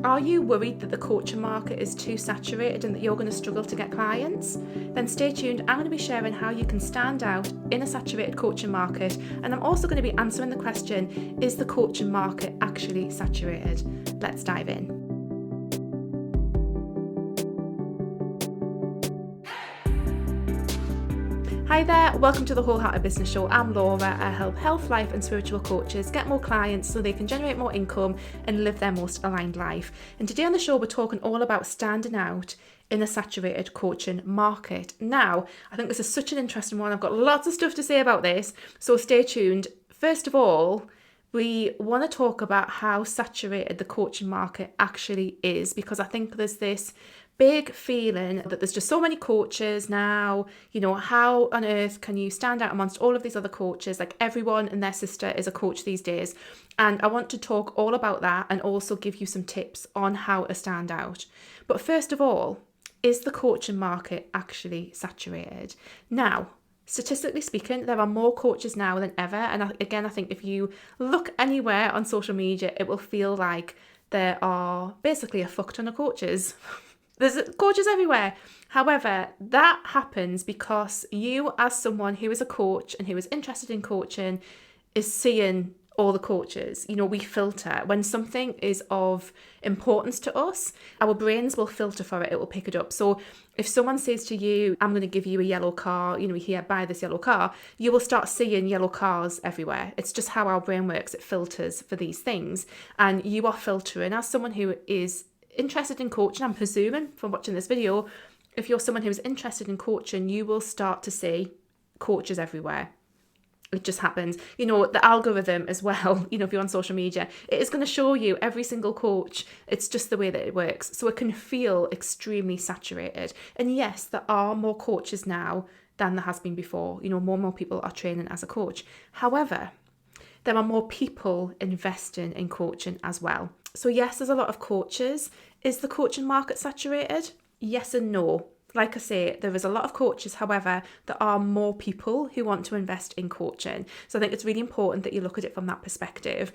Are you worried that the coaching market is too saturated and that you're going to struggle to get clients? Then stay tuned. I'm going to be sharing how you can stand out in a saturated coaching market, and I'm also going to be answering the question, is the coaching market actually saturated? Let's dive in. Hi there, welcome to the Wholehearted Business Show. I'm Laura. I help health, life and spiritual coaches get more clients so they can generate more income and live their most aligned life. And today on the show, we're talking all about standing out in a saturated coaching market. Now, I think this is such an interesting one. I've got lots of stuff to say about this, so stay tuned. First of all, we want to talk about how saturated the coaching market actually is, because I think there's this big feeling that there's just so many coaches now, how on earth can you stand out amongst all of these other coaches? Like, everyone and their sister is a coach these days. And I want to talk all about that and also give you some tips on how to stand out. But first of all, is the coaching market actually saturated? Now, statistically speaking, there are more coaches now than ever. And I think if you look anywhere on social media, it will feel like there are basically a fuck ton of coaches. There's coaches everywhere. However, that happens because you, as someone who is a coach and who is interested in coaching, is seeing all the coaches. We filter. When something is of importance to us, our brains will filter for it. It will pick it up. So if someone says to you, I'm going to give you a yellow car, here, buy this yellow car, you will start seeing yellow cars everywhere. It's just how our brain works. It filters for these things. And you are filtering. As someone who is interested in coaching, I'm presuming from watching this video, if you're someone who's interested in coaching, you will start to see coaches everywhere. It just happens. The algorithm as well, if you're on social media, it is going to show you every single coach. It's just the way that it works. So it can feel extremely saturated. And yes, there are more coaches now than there has been before. More and more people are training as a coach. However, there are more people investing in coaching as well. So yes, there's a lot of coaches. Is the coaching market saturated? Yes and no. Like I say, there is a lot of coaches. However, there are more people who want to invest in coaching. So I think it's really important that you look at it from that perspective.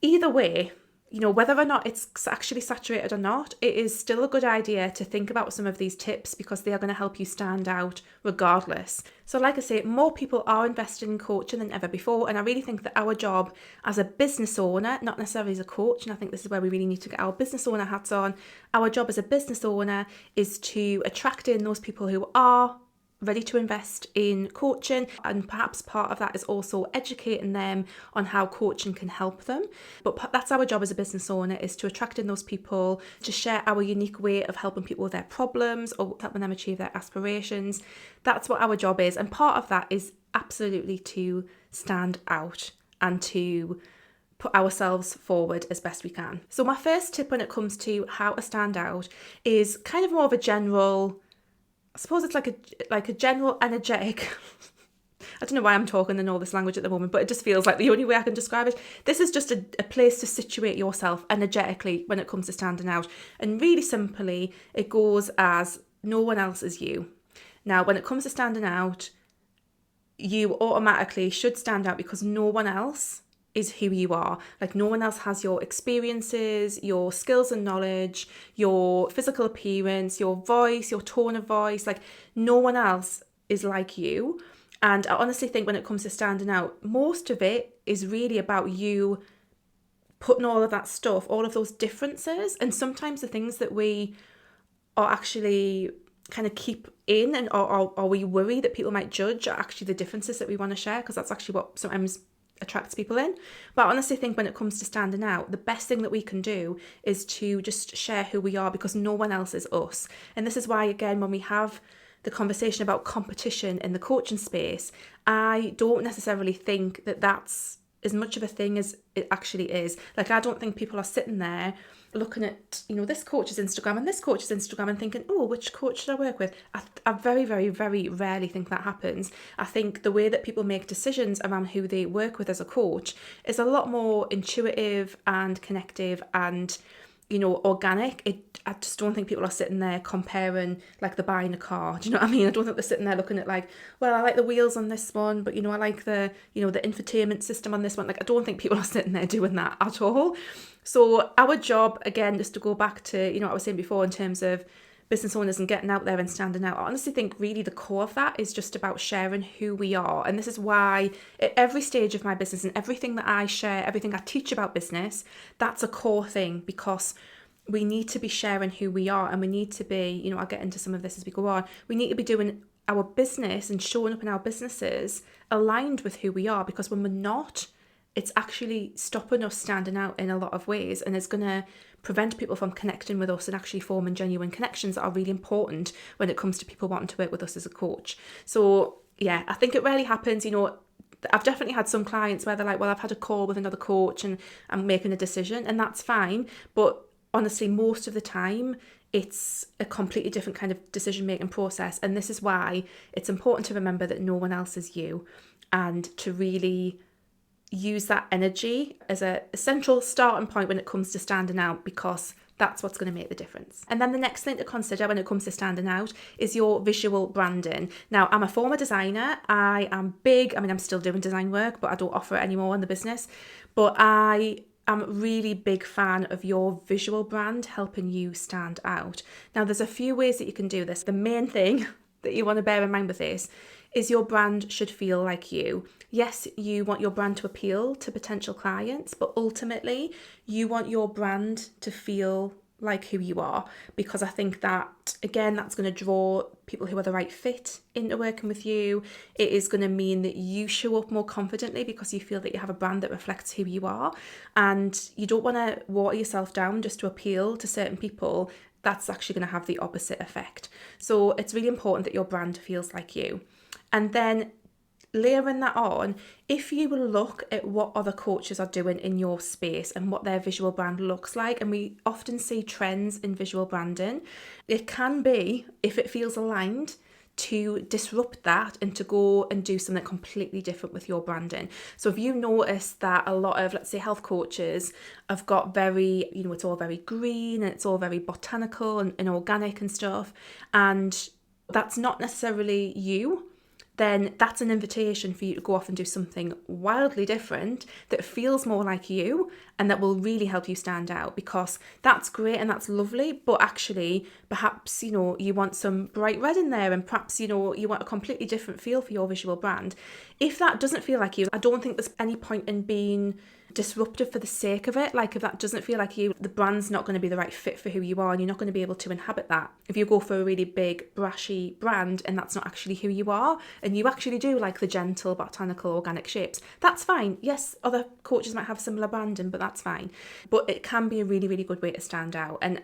Either way, whether or not it's actually saturated or not, it is still a good idea to think about some of these tips because they are going to help you stand out regardless. So like I say, more people are invested in coaching than ever before. And I really think that our job as a business owner, not necessarily as a coach, and I think this is where we really need to get our business owner hats on. Our job as a business owner is to attract in those people who are ready to invest in coaching, and perhaps part of that is also educating them on how coaching can help them. But that's our job as a business owner, is to attract in those people, to share our unique way of helping people with their problems or helping them achieve their aspirations. That's what our job is, and part of that is absolutely to stand out and to put ourselves forward as best we can. So my first tip when it comes to how to stand out is kind of more of a general, I suppose it's like a general energetic, I don't know why I'm talking in all this language at the moment, but it just feels like the only way I can describe it. This is just a place to situate yourself energetically when it comes to standing out. And really simply, it goes as no one else is you. Now, when it comes to standing out, you automatically should stand out because no one else is who you are. Like, no one else has your experiences, your skills and knowledge, your physical appearance, your voice, your tone of voice. Like, no one else is like you. And I honestly think when it comes to standing out, most of it is really about you putting all of that stuff, all of those differences, and sometimes the things that we are actually kind of keep in and or we worry that people might judge are actually the differences that we want to share, because that's actually what sometimes attracts people in. But I honestly think when it comes to standing out, the best thing that we can do is to just share who we are, because no one else is us. And this is why, again, when we have the conversation about competition in the coaching space, I don't necessarily think that that's as much of a thing as it actually is. Like, I don't think people are sitting there looking at, this coach's Instagram and this coach's Instagram and thinking, oh, which coach should I work with? I very, very, very rarely think that happens. I think the way that people make decisions around who they work with as a coach is a lot more intuitive and connective and, organic. I just don't think people are sitting there comparing, like they're buying a car. Do you know what I mean? I don't think they're sitting there looking at like, well, I like the wheels on this one, but I like the infotainment system on this one. Like, I don't think people are sitting there doing that at all. So our job, again, just to go back to, what I was saying before in terms of business owners and getting out there and standing out, I honestly think really the core of that is just about sharing who we are. And this is why at every stage of my business and everything that I share, everything I teach about business, that's a core thing, because we need to be sharing who we are, and we need to be, I'll get into some of this as we go on, we need to be doing our business and showing up in our businesses aligned with who we are, because when we're not, it's actually stopping us standing out in a lot of ways, and it's going to prevent people from connecting with us and actually forming genuine connections that are really important when it comes to people wanting to work with us as a coach. So yeah, I think it rarely happens. I've definitely had some clients where they're like, well, I've had a call with another coach and I'm making a decision, and that's fine. But honestly, most of the time, it's a completely different kind of decision-making process. And this is why it's important to remember that no one else is you, and to really use that energy as a central starting point when it comes to standing out, because that's what's going to make the difference. And then the next thing to consider when it comes to standing out is your visual branding. Now, I'm a former designer. I'm still doing design work, but I don't offer it anymore in the business. But I'm a really big fan of your visual brand helping you stand out. Now, there's a few ways that you can do this. The main thing that you want to bear in mind with this is your brand should feel like you. Yes, you want your brand to appeal to potential clients, but ultimately you want your brand to feel like who you are, because I think that, again, that's going to draw people who are the right fit into working with you. It is going to mean that you show up more confidently because you feel that you have a brand that reflects who you are, and you don't want to water yourself down just to appeal to certain people. That's actually going to have the opposite effect. So it's really important that your brand feels like you. And then layering that on, if you look at what other coaches are doing in your space and what their visual brand looks like, and we often see trends in visual branding, it can be, if it feels aligned, to disrupt that and to go and do something completely different with your branding. So if you notice that a lot of, let's say, health coaches have got very, it's all very green and it's all very botanical and organic and stuff, and that's not necessarily you, then that's an invitation for you to go off and do something wildly different that feels more like you and that will really help you stand out, because that's great and that's lovely, but actually perhaps, you want some bright red in there, and perhaps, you want a completely different feel for your visual brand. If that doesn't feel like you, I don't think there's any point in being disruptive for the sake of it. Like, if that doesn't feel like you, the brand's not going to be the right fit for who you are, and you're not going to be able to inhabit that. If you go for a really big brashy brand and that's not actually who you are, and you actually do like the gentle botanical organic shapes, that's fine. Yes, other coaches might have similar branding, but that's fine. But it can be a really, really good way to stand out. And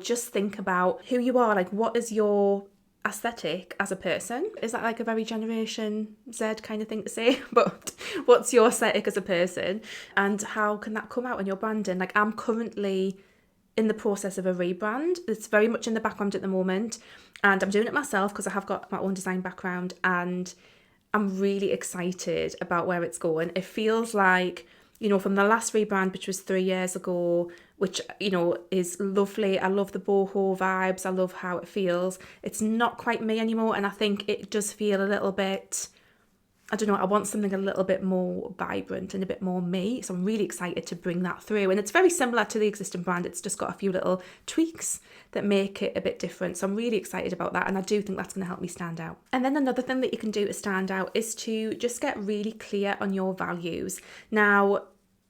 just think about who you are. Like, what is your aesthetic as a person? Is that like a very Generation Z kind of thing to say? But what's your aesthetic as a person, and how can that come out in your branding? Like, I'm currently in the process of a rebrand. It's very much in the background at the moment, and I'm doing it myself because I have got my own design background, and I'm really excited about where it's going. It feels like, from the last rebrand, which was 3 years ago, which, is lovely. I love the boho vibes. I love how it feels. It's not quite me anymore. And I think it does feel a little bit, I don't know, I want something a little bit more vibrant and a bit more me. So I'm really excited to bring that through. And it's very similar to the existing brand. It's just got a few little tweaks that make it a bit different. So I'm really excited about that. And I do think that's going to help me stand out. And then another thing that you can do to stand out is to just get really clear on your values. Now,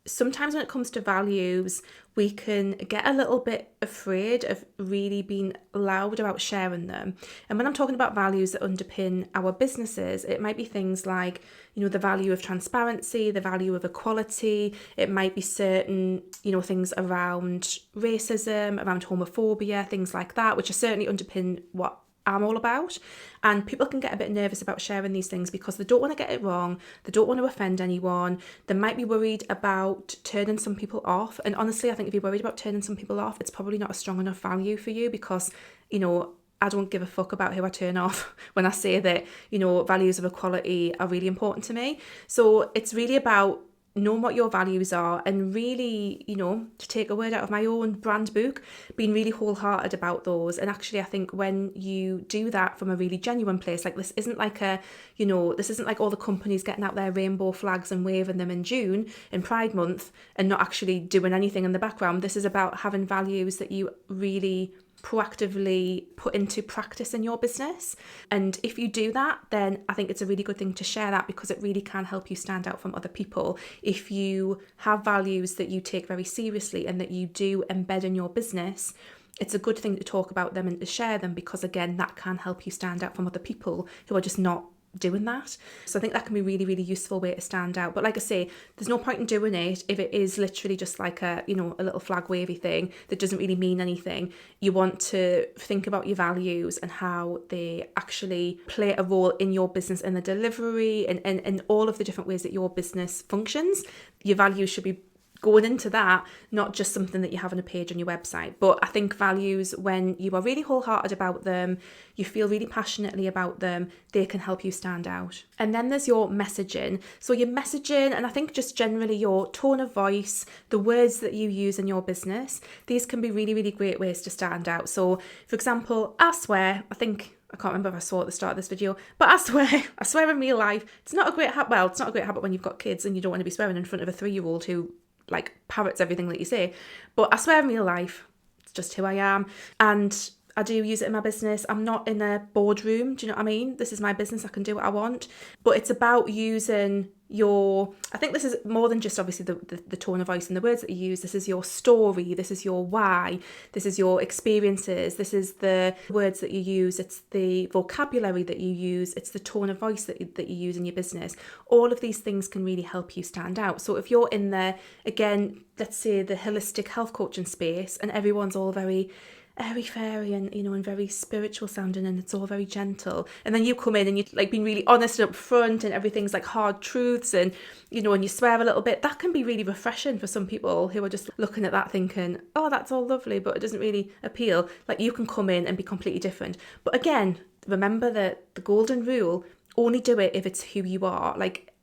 sometimes when it comes to values, we can get a little bit afraid of really being loud about sharing them. And when I'm talking about values that underpin our businesses, it might be things like, the value of transparency, the value of equality. It might be certain, things around racism, around homophobia, things like that, which are certainly underpin what I'm all about. And people can get a bit nervous about sharing these things because they don't want to get it wrong, they don't want to offend anyone, they might be worried about turning some people off. And honestly, I think if you're worried about turning some people off, it's probably not a strong enough value for you, because I don't give a fuck about who I turn off when I say that values of equality are really important to me. So it's really about knowing what your values are, and really, to take a word out of my own brand book, being really wholehearted about those. And actually, I think when you do that from a really genuine place, like this isn't like this isn't like all the companies getting out their rainbow flags and waving them in June in Pride Month and not actually doing anything in the background. This is about having values that you really proactively put into practice in your business. And if you do that, then I think it's a really good thing to share that, because it really can help you stand out from other people. If you have values that you take very seriously and that you do embed in your business, it's a good thing to talk about them and to share them, because again, that can help you stand out from other people who are just not doing that. So I think that can be a really, really useful way to stand out. But like I say, there's no point in doing it if it is literally just like a little flag wavy thing that doesn't really mean anything. You want to think about your values and how they actually play a role in your business and the delivery and all of the different ways that your business functions. Your values should be going into that, not just something that you have on a page on your website. But I think values, when you are really wholehearted about them, you feel really passionately about them, they can help you stand out. And then there's your messaging. So your messaging, and I think just generally your tone of voice, the words that you use in your business, these can be really, really great ways to stand out. So for example, I can't remember if I swore at the start of this video, but I swear in real life, it's not a great habit. Well, it's not a great habit when you've got kids and you don't want to be swearing in front of a 3-year-old who like parrots everything that you say. But I swear in real life, it's just who I am. And I do use it in my business. I'm not in a boardroom. Do you know what I mean? This is my business. I can do what I want. But it's about using I think this is more than just obviously the tone of voice and the words that you use. This is your story. This is your why. This is your experiences. This is the words that you use. It's the vocabulary that you use. It's the tone of voice that you use in your business. All of these things can really help you stand out. So if you're in there, again, let's say the holistic health coaching space, and everyone's all very airy-fairy and and very spiritual sounding, and it's all very gentle, and then you come in and you like being really honest and upfront, and everything's like hard truths, and and you swear a little bit, that can be really refreshing for some people who are just looking at that thinking, oh, that's all lovely, but it doesn't really appeal. Like, you can come in and be completely different. But again, remember that the golden rule, only do it if it's who you are. Like,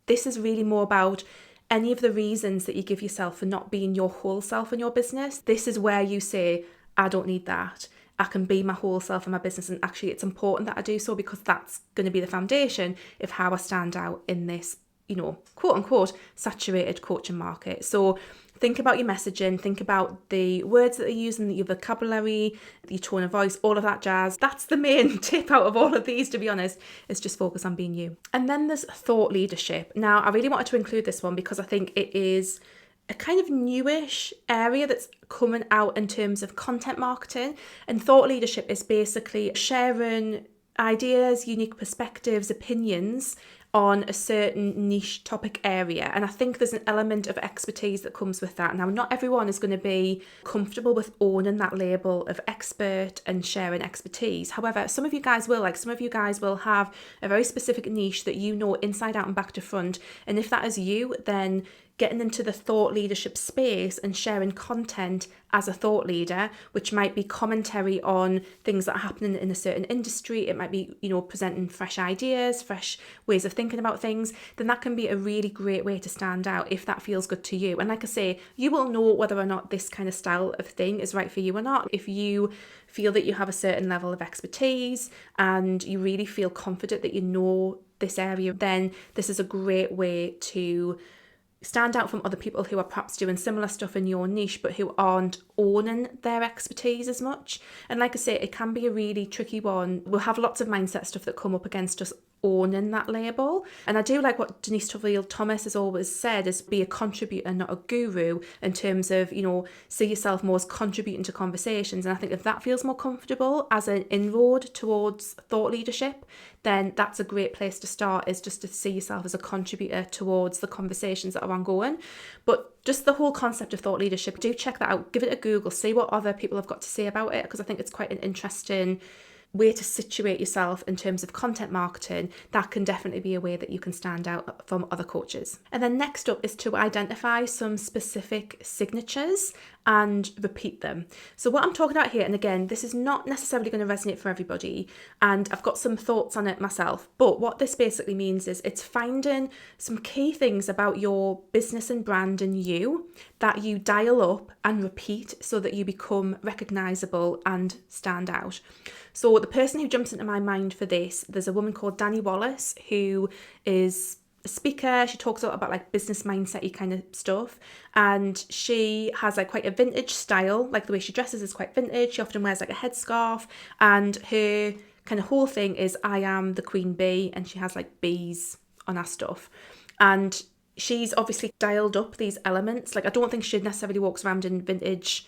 this is really more about any of the reasons that you give yourself for not being your whole self in your business. This is where you say, I don't need that. I can be my whole self in my business, and actually it's important that I do so, because that's going to be the foundation of how I stand out in this, quote unquote, saturated coaching market. So think about your messaging, think about the words that are used in your vocabulary, your tone of voice, all of that jazz. That's the main tip out of all of these, to be honest, is just focus on being you. And then there's thought leadership. Now, I really wanted to include this one because I think it is a kind of newish area that's coming out in terms of content marketing. And thought leadership is basically sharing ideas, unique perspectives, opinions on a certain niche topic area. And I think there's an element of expertise that comes with that. Now, not everyone is going to be comfortable with owning that label of expert and sharing expertise. However, some of you guys will have a very specific niche that you know inside out and back to front. And if that is you, then getting into the thought leadership space and sharing content as a thought leader, which might be commentary on things that are happening in a certain industry. It might be, presenting fresh ideas, fresh ways of thinking about things. Then that can be a really great way to stand out if that feels good to you. And like I say, you will know whether or not this kind of style of thing is right for you or not. If you feel that you have a certain level of expertise and you really feel confident that you know this area, then this is a great way to stand out from other people who are perhaps doing similar stuff in your niche but who aren't owning their expertise as much. And like I say, it can be a really tricky one. We'll have lots of mindset stuff that come up against us owning that label. And I do like what Denise Tuffield Thomas has always said, is be a contributor, not a guru, in terms of, see yourself more as contributing to conversations. And I think if that feels more comfortable as an inroad towards thought leadership, then that's a great place to start, is just to see yourself as a contributor towards the conversations that are ongoing. But just the whole concept of thought leadership, do check that out, give it a Google, see what other people have got to say about it, because I think it's quite an interesting way to situate yourself in terms of content marketing. That can definitely be a way that you can stand out from other coaches. And then next up is to identify some specific signatures and repeat them. So what I'm talking about here, and again, this is not necessarily going to resonate for everybody, and I've got some thoughts on it myself, but what this basically means is it's finding some key things about your business and brand and you that you dial up and repeat so that you become recognizable and stand out. So the person who jumps into my mind for this, there's a woman called Danny Wallace who is a speaker. She talks a lot about like business mindset-y kind of stuff, and she has like quite a vintage style. Like the way she dresses is quite vintage. She often wears like a headscarf, and her kind of whole thing is I am the queen bee, and she has like bees on her stuff. And she's obviously dialed up these elements. Like I don't think she necessarily walks around in vintage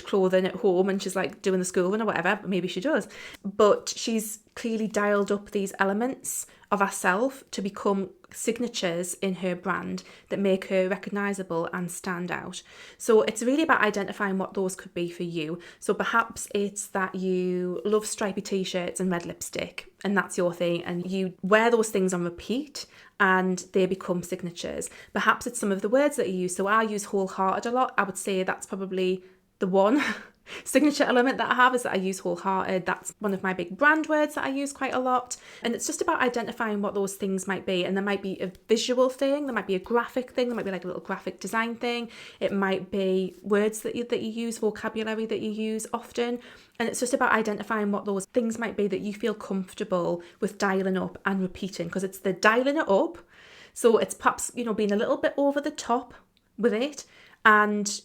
clothing at home and she's like doing the school run or whatever, but maybe she does. But she's clearly dialed up these elements of herself to become signatures in her brand that make her recognizable and stand out. So it's really about identifying what those could be for you. So perhaps it's that you love stripy t-shirts and red lipstick, and that's your thing, and you wear those things on repeat and they become signatures. Perhaps it's some of the words that you use. So I use wholehearted a lot. I would say that's probably the one signature element that I have, is that I use wholehearted. That's one of my big brand words that I use quite a lot. And it's just about identifying what those things might be. And there might be a visual thing, there might be a graphic thing, there might be like a little graphic design thing. It might be words that you use, vocabulary that you use often. And it's just about identifying what those things might be that you feel comfortable with dialing up and repeating, because it's the dialing it up. So it's perhaps, being a little bit over the top with it, and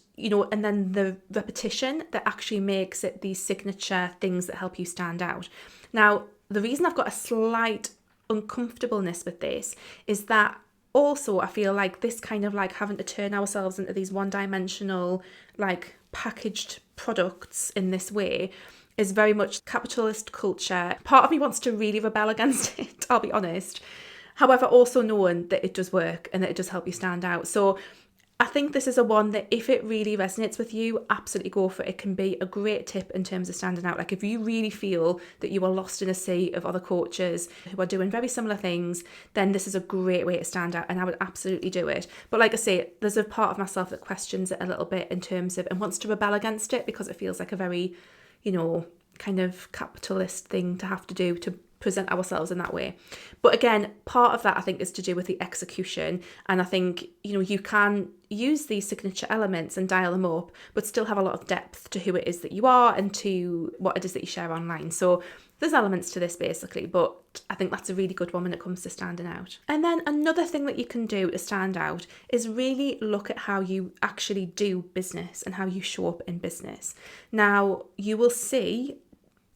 and then the repetition that actually makes it these signature things that help you stand out. Now, the reason I've got a slight uncomfortableness with this is that also I feel like this kind of like having to turn ourselves into these one-dimensional like packaged products in this way is very much capitalist culture. Part of me wants to really rebel against it, I'll be honest. However, also knowing that it does work and that it does help you stand out. So I think this is a one that if it really resonates with you, absolutely go for it. It can be a great tip in terms of standing out. Like if you really feel that you are lost in a sea of other coaches who are doing very similar things, then this is a great way to stand out, and I would absolutely do it. But like I say, there's a part of myself that questions it a little bit in terms of, and wants to rebel against it because it feels like a very, kind of capitalist thing to have to do to present ourselves in that way. But again, part of that I think is to do with the execution, and I think you can use these signature elements and dial them up but still have a lot of depth to who it is that you are and to what it is that you share online. So there's elements to this basically, but I think that's a really good one when it comes to standing out. And then another thing that you can do to stand out is really look at how you actually do business and how you show up in business. Now, you will see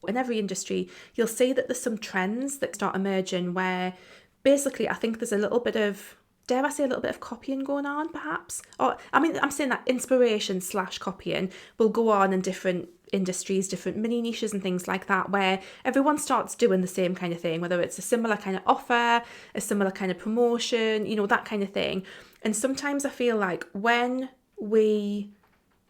in every industry, you'll see that there's some trends that start emerging where basically I think there's a little bit of, dare I say, a little bit of copying going on perhaps? Or I'm saying that inspiration / copying will go on in different industries, different mini niches and things like that, where everyone starts doing the same kind of thing, whether it's a similar kind of offer, a similar kind of promotion, that kind of thing. And sometimes I feel like when we,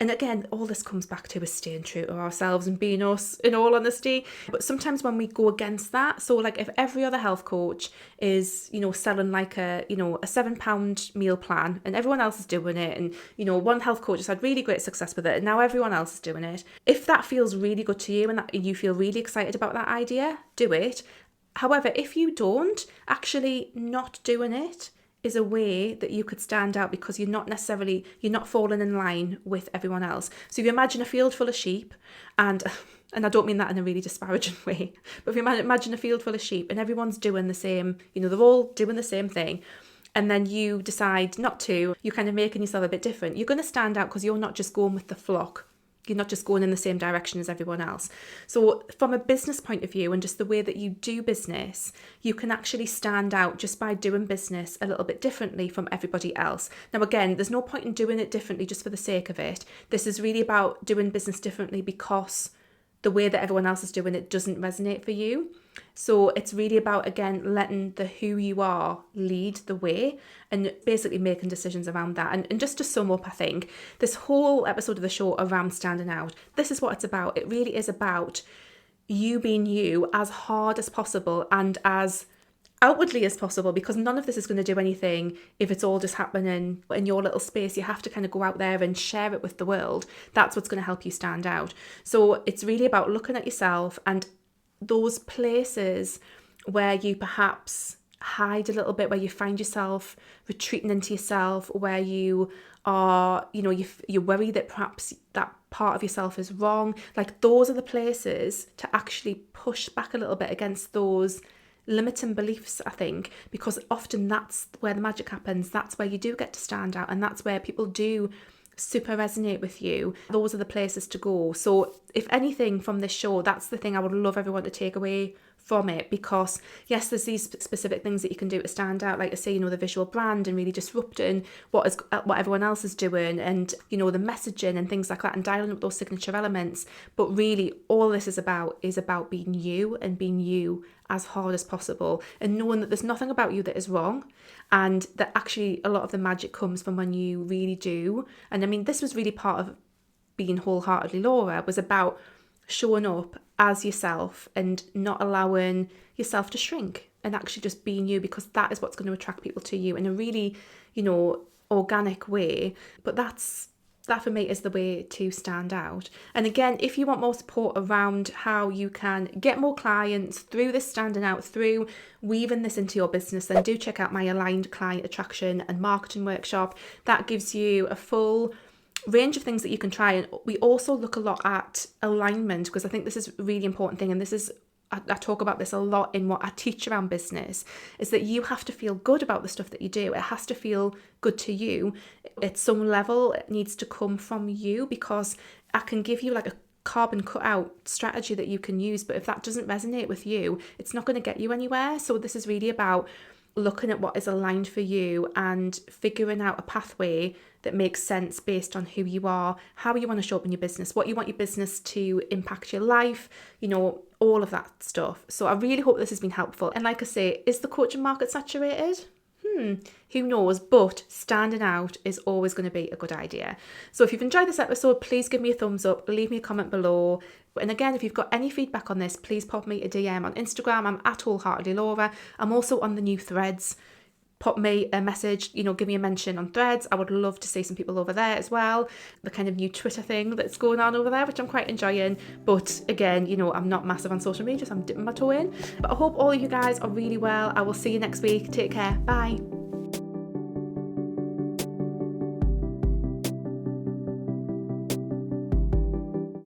and again, all this comes back to us staying true to ourselves and being us, in all honesty. But sometimes when we go against that, so like if every other health coach is, selling like a £7 meal plan and everyone else is doing it, and, one health coach has had really great success with it and now everyone else is doing it. If that feels really good to you and that you feel really excited about that idea, do it. However, if you don't, actually not doing it is a way that you could stand out because you're not falling in line with everyone else. So if you imagine a field full of sheep, and I don't mean that in a really disparaging way, but if you imagine a field full of sheep and everyone's doing the same, they're all doing the same thing, and then you decide not to, you're kind of making yourself a bit different, you're going to stand out because you're not just going with the flock. You're not just going in the same direction as everyone else. So from a business point of view and just the way that you do business, you can actually stand out just by doing business a little bit differently from everybody else. Now, again, there's no point in doing it differently just for the sake of it. This is really about doing business differently because the way that everyone else is doing it doesn't resonate for you. So it's really about, again, letting the who you are lead the way and basically making decisions around that. And just to sum up, I think this whole episode of the show around standing out, this is what it's about. It really is about you being you as hard as possible and as outwardly as possible, because none of this is going to do anything if it's all just happening in your little space. You have to kind of go out there and share it with the world. That's what's going to help you stand out. So it's really about looking at yourself and those places where you perhaps hide a little bit, where you find yourself retreating into yourself, where you are, you worry that perhaps that part of yourself is wrong. Like, those are the places to actually push back a little bit against those limiting beliefs, I think, because often that's where the magic happens. That's where you do get to stand out, and that's where people do super resonate with you. Those are the places to go. So if anything from this show, that's the thing I would love everyone to take away from it, because yes, there's these specific things that you can do to stand out, like I say, the visual brand and really disrupting what everyone else is doing, and the messaging and things like that, and dialing up those signature elements. But really all this is about being you, and being you as hard as possible, and knowing that there's nothing about you that is wrong, and that actually a lot of the magic comes from when you really do. And I mean, this was really part of being Wholeheartedly Laura, was about showing up as yourself and not allowing yourself to shrink, and actually just being you, because that is what's going to attract people to you in a really, organic way. But that for me is the way to stand out. And again, if you want more support around how you can get more clients through this standing out, through weaving this into your business, then do check out my Aligned Client Attraction and Marketing Workshop. That gives you a full range of things that you can try. And we also look a lot at alignment, because I think this is a really important thing, and this is, I talk about this a lot in what I teach around business, is that you have to feel good about the stuff that you do. It has to feel good to you. At some level, it needs to come from you, because I can give you like a carbon cutout strategy that you can use, but if that doesn't resonate with you, it's not going to get you anywhere. So this is really about looking at what is aligned for you and figuring out a pathway that makes sense based on who you are, how you want to show up in your business, what you want your business to impact your life, all of that stuff. So I really hope this has been helpful. And like I say, is the coaching market saturated? Who knows? But standing out is always going to be a good idea. So if you've enjoyed this episode, please give me a thumbs up, leave me a comment below. And again, if you've got any feedback on this, please pop me a DM on Instagram. I'm at Wholeheartedly Laura. I'm also on the new Threads. Pop me a message, give me a mention on Threads. I would love to see some people over there as well. The kind of new Twitter thing that's going on over there, which I'm quite enjoying. But again, I'm not massive on social media, so I'm dipping my toe in. But I hope all of you guys are really well. I will see you next week. Take care. Bye.